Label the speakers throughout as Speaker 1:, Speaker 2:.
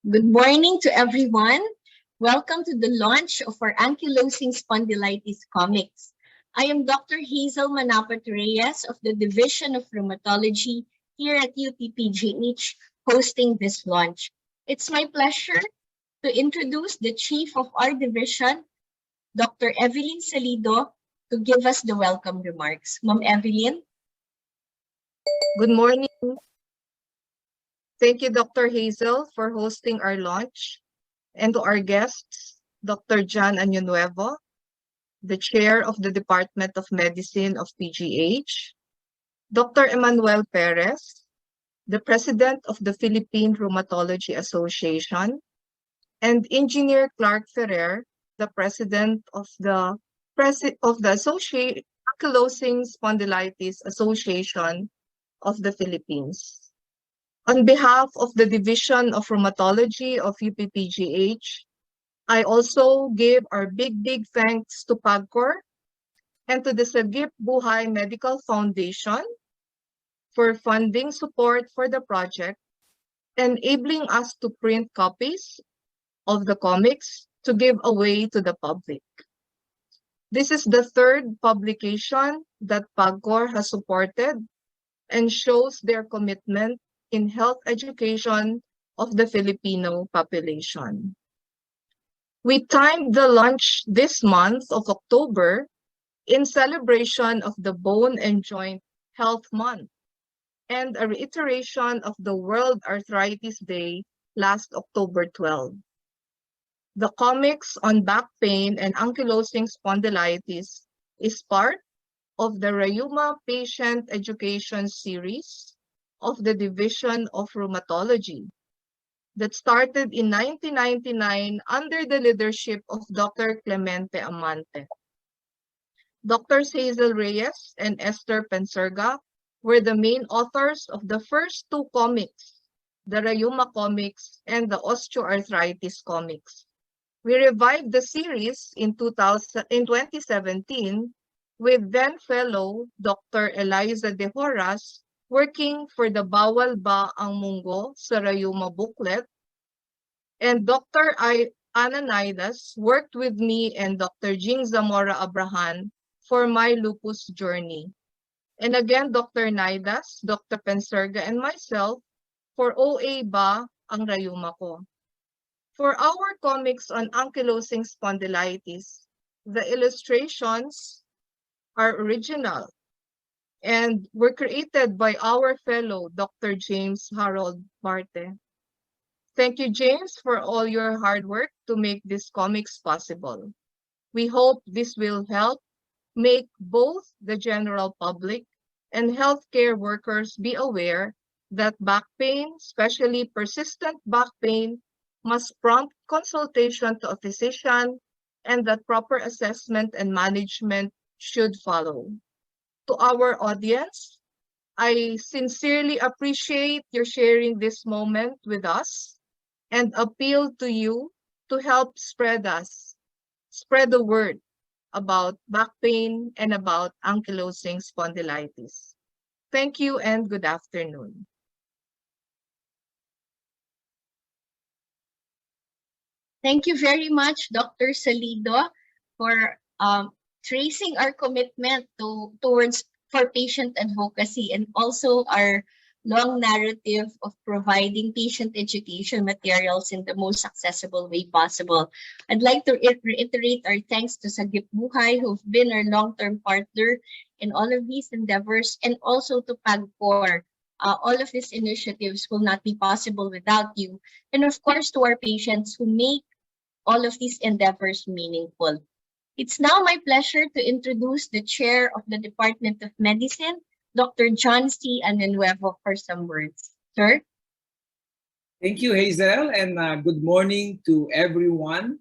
Speaker 1: Good morning to everyone. Welcome to the launch of our Ankylosing Spondylitis comics. I am Dr. Heizel Reyes of the Division of Rheumatology here at UP-PGH hosting this launch. It's my pleasure to introduce the chief of our division, Dr. Evelyn Salido, to give us the welcome remarks. Ma'am Evelyn.
Speaker 2: Good morning. Thank you, Dr. Heizel, for hosting our launch, and to our guests, Dr. Añonuevo, the Chair of the Department of Medicine of PGH, Dr. Emmanuel Perez, the President of the Philippine Rheumatology Association, and Engineer Clark Ferrer, the President of the Ankylosing Spondylitis Association of the Philippines. On behalf of the Division of Rheumatology of UP-PGH, I also give our big thanks to PAGCOR and to the Sagip Buhay Medical Foundation for funding support for the project, enabling us to print copies of the comics to give away to the public. This is the third publication that PAGCOR has supported and shows their commitment in health education of the Filipino population. We timed the launch this month of October in celebration of the Bone and Joint Health Month and a reiteration of the World Arthritis Day last October 12. The comics on back pain and ankylosing spondylitis is part of the Rheuma Patient Education Series of the Division of Rheumatology that started in 1999 under the leadership of Dr. Clemente Amante. Drs. Heizel Reyes and Esther Penserga were the main authors of the first two comics, the Rheuma comics and the Osteoarthritis comics. We revived the series in 2017 with then fellow Dr. Eliza De Horas working for the Bawal Ba Ang Munggo sa Rheuma booklet, and Dr. Ana Naidas worked with me and Dr. Jing Zamora Abrahan for my lupus journey. And again, Dr. Naidas, Dr. Penserga, and myself for OA Ba Ang Rheuma ko. For our comics on ankylosing spondylitis, the illustrations are original and were created by our fellow Dr. James Harold Marte. Thank you, James, for all your hard work to make these comics possible. We hope this will help make both the general public and healthcare workers be aware that back pain, especially persistent back pain, must prompt consultation to a physician and that proper assessment and management should follow. To our audience, I sincerely appreciate your sharing this moment with us and appeal to you to help spread the word about back pain and about ankylosing spondylitis. Thank you and good afternoon.
Speaker 1: Thank you very much, Dr. Salido, for tracing our commitment for patient advocacy and also our long narrative of providing patient education materials in the most accessible way possible. I'd like to reiterate our thanks to Sagip Buhay, who've been our long-term partner in all of these endeavors, and also to PAGCOR. All of these initiatives will not be possible without you. And of course, to our patients who make all of these endeavors meaningful. It's now my pleasure to introduce the Chair of the Department of Medicine, Dr. John C. Añonuevo, for some words. Sir?
Speaker 3: Thank you, Heizel, and good morning to everyone.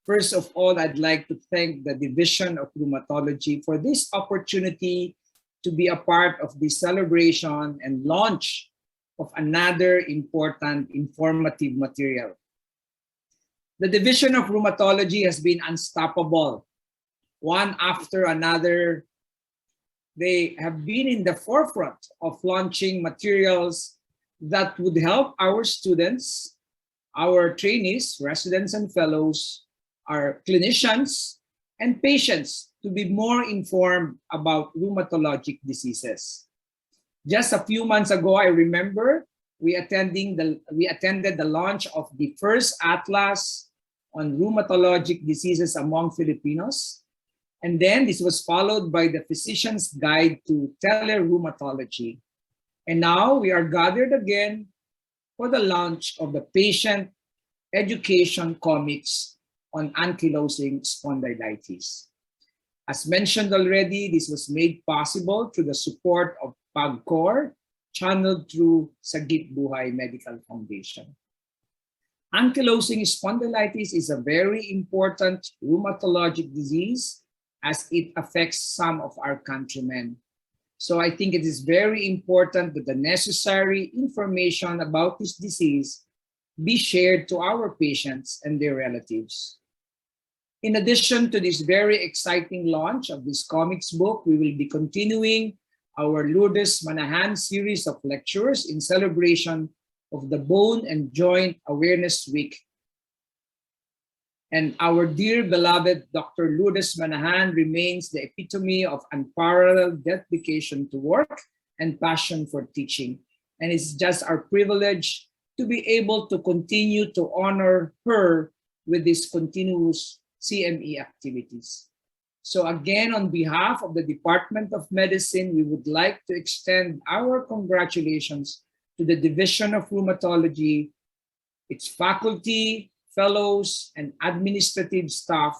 Speaker 3: First of all, I'd like to thank the Division of Rheumatology for this opportunity to be a part of the celebration and launch of another important informative material. The Division of Rheumatology has been unstoppable. One after another, they have been in the forefront of launching materials that would help our students our trainees, residents, and fellows, our clinicians, and patients to be more informed about rheumatologic diseases. Just a few months ago, I remember we attended the launch of the first atlas on rheumatologic diseases among Filipinos. And then this was followed by the Physician's Guide to Tele-Rheumatology. And now we are gathered again for the launch of the Patient Education Comics on Ankylosing Spondylitis. As mentioned already, this was made possible through the support of PAGCOR, channeled through Sagip Buhay Medical Foundation. Ankylosing spondylitis is a very important rheumatologic disease as it affects some of our countrymen. So I think it is very important that the necessary information about this disease be shared to our patients and their relatives. In addition to this very exciting launch of this comics book, we will be continuing our Lourdes Manahan series of lectures in celebration of the Bone and Joint Awareness Week. And our dear beloved Dr. Lourdes Manahan remains the epitome of unparalleled dedication to work and passion for teaching. And it's just our privilege to be able to continue to honor her with these continuous CME activities. So again, on behalf of the Department of Medicine, we would like to extend our congratulations to the Division of Rheumatology, its faculty, fellows, and administrative staff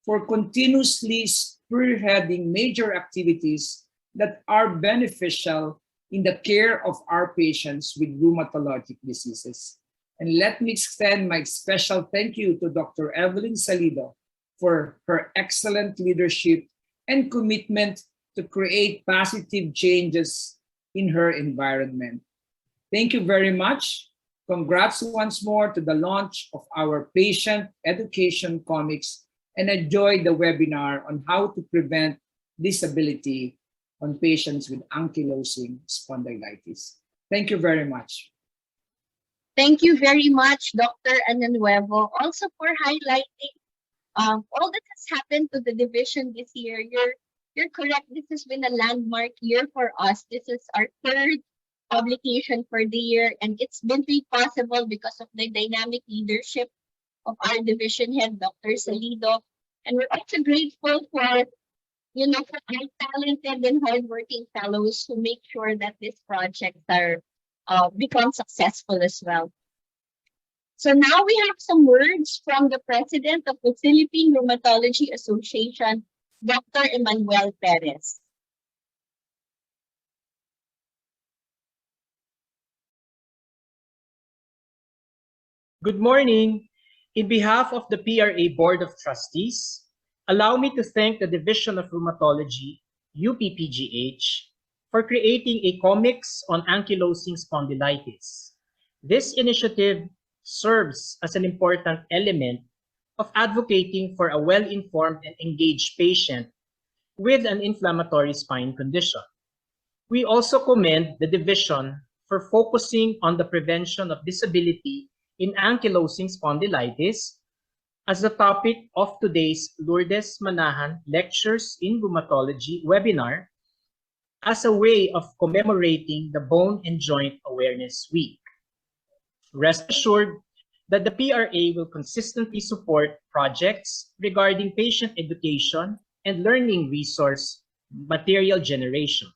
Speaker 3: for continuously spearheading major activities that are beneficial in the care of our patients with rheumatologic diseases. And let me extend my special thank you to Dr. Evelyn Salido for her excellent leadership and commitment to create positive changes in her environment. Thank you very much. Congrats once more to the launch of our Patient Education Comics, and enjoy the webinar on how to prevent disability on patients with ankylosing spondylitis. Thank you very much.
Speaker 1: Thank you very much, Dr. Añonuevo, also for highlighting all that has happened to the division this year. You're correct. This has been a landmark year for us. This is our third publication for the year, and it's been made possible because of the dynamic leadership of our division head, Dr. Salido. And we're also grateful for, for our talented and hardworking fellows who make sure that these projects are become successful as well. So now we have some words from the president of the Philippine Rheumatology Association, Dr. Emmanuel Perez.
Speaker 4: Good morning. In behalf of the PRA Board of Trustees, allow me to thank the Division of Rheumatology, UP-PGH, for creating a comics on ankylosing spondylitis. This initiative serves as an important element of advocating for a well-informed and engaged patient with an inflammatory spine condition. We also commend the division for focusing on the prevention of disability in ankylosing spondylitis as the topic of today's Lourdes Manahan Lectures in Rheumatology webinar as a way of commemorating the Bone and Joint Awareness Week. Rest assured that the PRA will consistently support projects regarding patient education and learning resource material generation.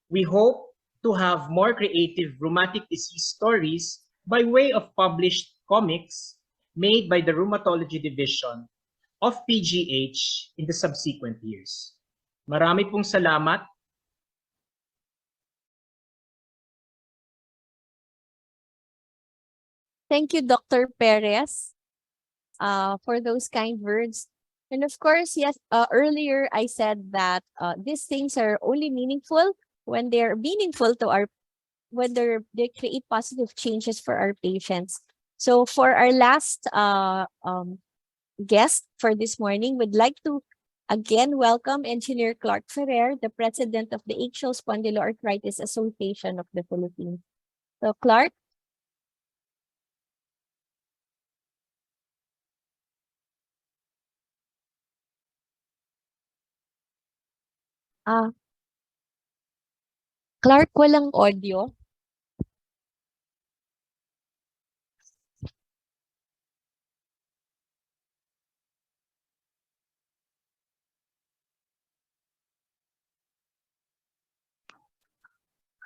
Speaker 4: We hope to have more creative rheumatic disease stories by way of published comics made by the Rheumatology Division of PGH in the subsequent years. Marami pong salamat.
Speaker 5: Thank you, Dr. Perez, for those kind words. And of course, yes, earlier I said that these things are only meaningful when they're meaningful to our, whether they create positive changes for our patients. So for our last guest for this morning, we'd like to again welcome Engineer Clark Ferrer, the president of the Axial Spondyloarthritis Association of the Philippines. So Clark. Ah, Clark, walang audio.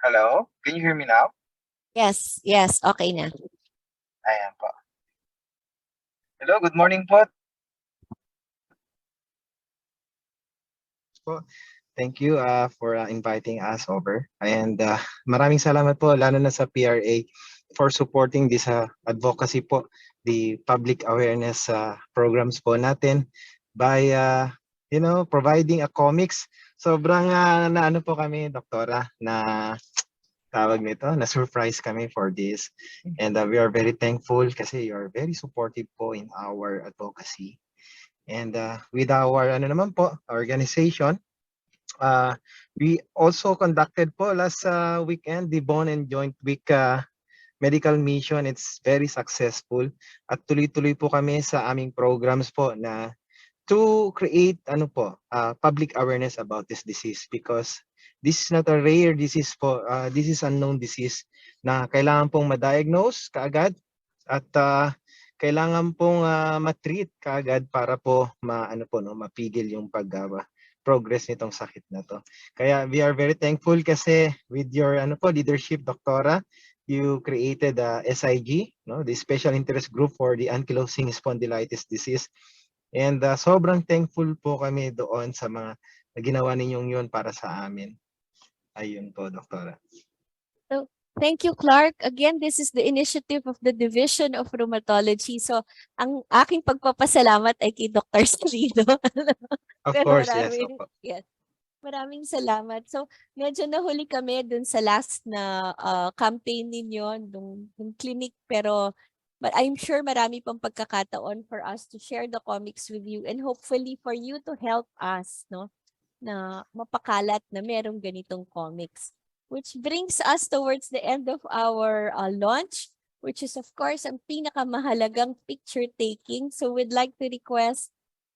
Speaker 6: Hello? Can you hear me now?
Speaker 5: Yes, okay na.
Speaker 6: Ayan po. Hello, good morning po. Thank you for inviting us over. And maraming salamat po, lalo na sa PRA, for supporting this advocacy po, the public awareness programs po natin by, providing a comics. Sobrang naano po kami, doktora, na tawag nito, na-surprise kami for this. And we are very thankful kasi you are very supportive po in our advocacy. And with our naman po, organization, we also conducted po last weekend the Bone and Joint Week medical mission. It's very successful. At tuloy-tuloy po kami sa aming programs po na to create public awareness about this disease, because this is not a rare disease po. This is unknown disease na kailangan pong ma-diagnose kaagad at kailangan pong ma-treat kaagad para po mapigil yung progress nitong sakit na to. Kaya we are very thankful kasi with your leadership, doktora, you created SIG, the Special Interest Group for the Ankylosing Spondylitis Disease. And sobrang thankful po kami doon sa mga ginawa ninyong yun para sa amin. Ayun po, doktora.
Speaker 5: So, thank you, Clark. Again, this is the initiative of the Division of Rheumatology. So, ang aking pagpapasalamat ay kay Dr. Salido.
Speaker 6: Of
Speaker 5: Pero
Speaker 6: course, yes. Opo.
Speaker 5: yes. Maraming salamat. So, medyo nahuli kami dun sa last na campaign ninyo, nung clinic, but I'm sure marami pang pagkakataon for us to share the comics with you and hopefully for you to help us, no, na mapakalat na merong ganitong comics. Which brings us towards the end of our launch, which is of course ang pinakamahalagang picture taking. So we'd like to request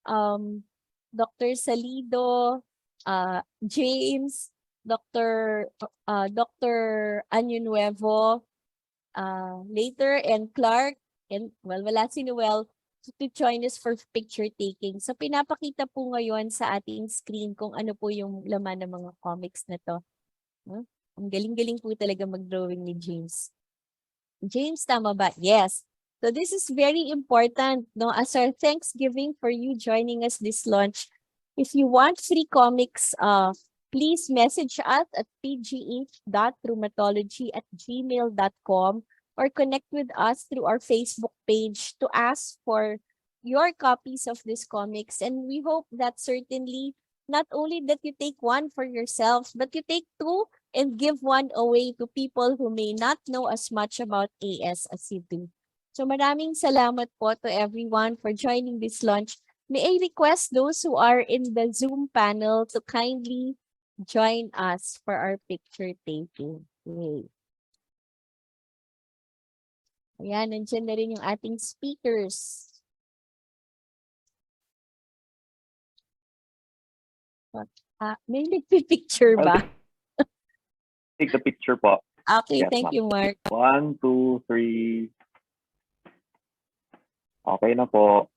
Speaker 5: Dr. Salido, James, Dr. Añonuevo, later, and Clark, and wala si Noel, to join us for picture taking. So pinapakita po ngayon sa ating screen kung ano po yung laman ng mga comics na to. Ang galing-galing po talaga mag-drawing ni James. James, tama ba? Yes. So this is very important, no? As our Thanksgiving for you joining us this launch. If you want free comics, please message us at pgh.rheumatology@gmail.com or connect with us through our Facebook page to ask for your copies of these comics. And we hope that certainly not only that you take one for yourself, but you take two and give one away to people who may not know as much about AS as you do. So maraming salamat po to everyone for joining this launch. May I request those who are in the Zoom panel to kindly join us for our picture taking. Yay. Ayan, nandiyan na rin yung ating speakers. May nagpipicture ba?
Speaker 7: Take the picture po.
Speaker 5: Okay,
Speaker 7: Yes,
Speaker 5: thank
Speaker 7: ma'am.
Speaker 5: you, Mark.
Speaker 7: 1, 2, 3. Okay na po.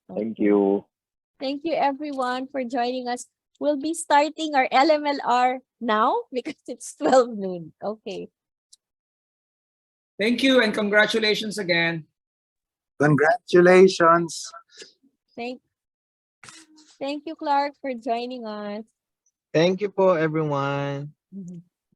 Speaker 7: Thank you.
Speaker 5: Thank you everyone for joining us. We'll be starting our LMLR now because it's 12 noon. Okay.
Speaker 3: Thank you and congratulations again.
Speaker 8: Congratulations.
Speaker 5: Thank you, Clark, for joining us.
Speaker 6: Thank you po, everyone.
Speaker 5: Mhm.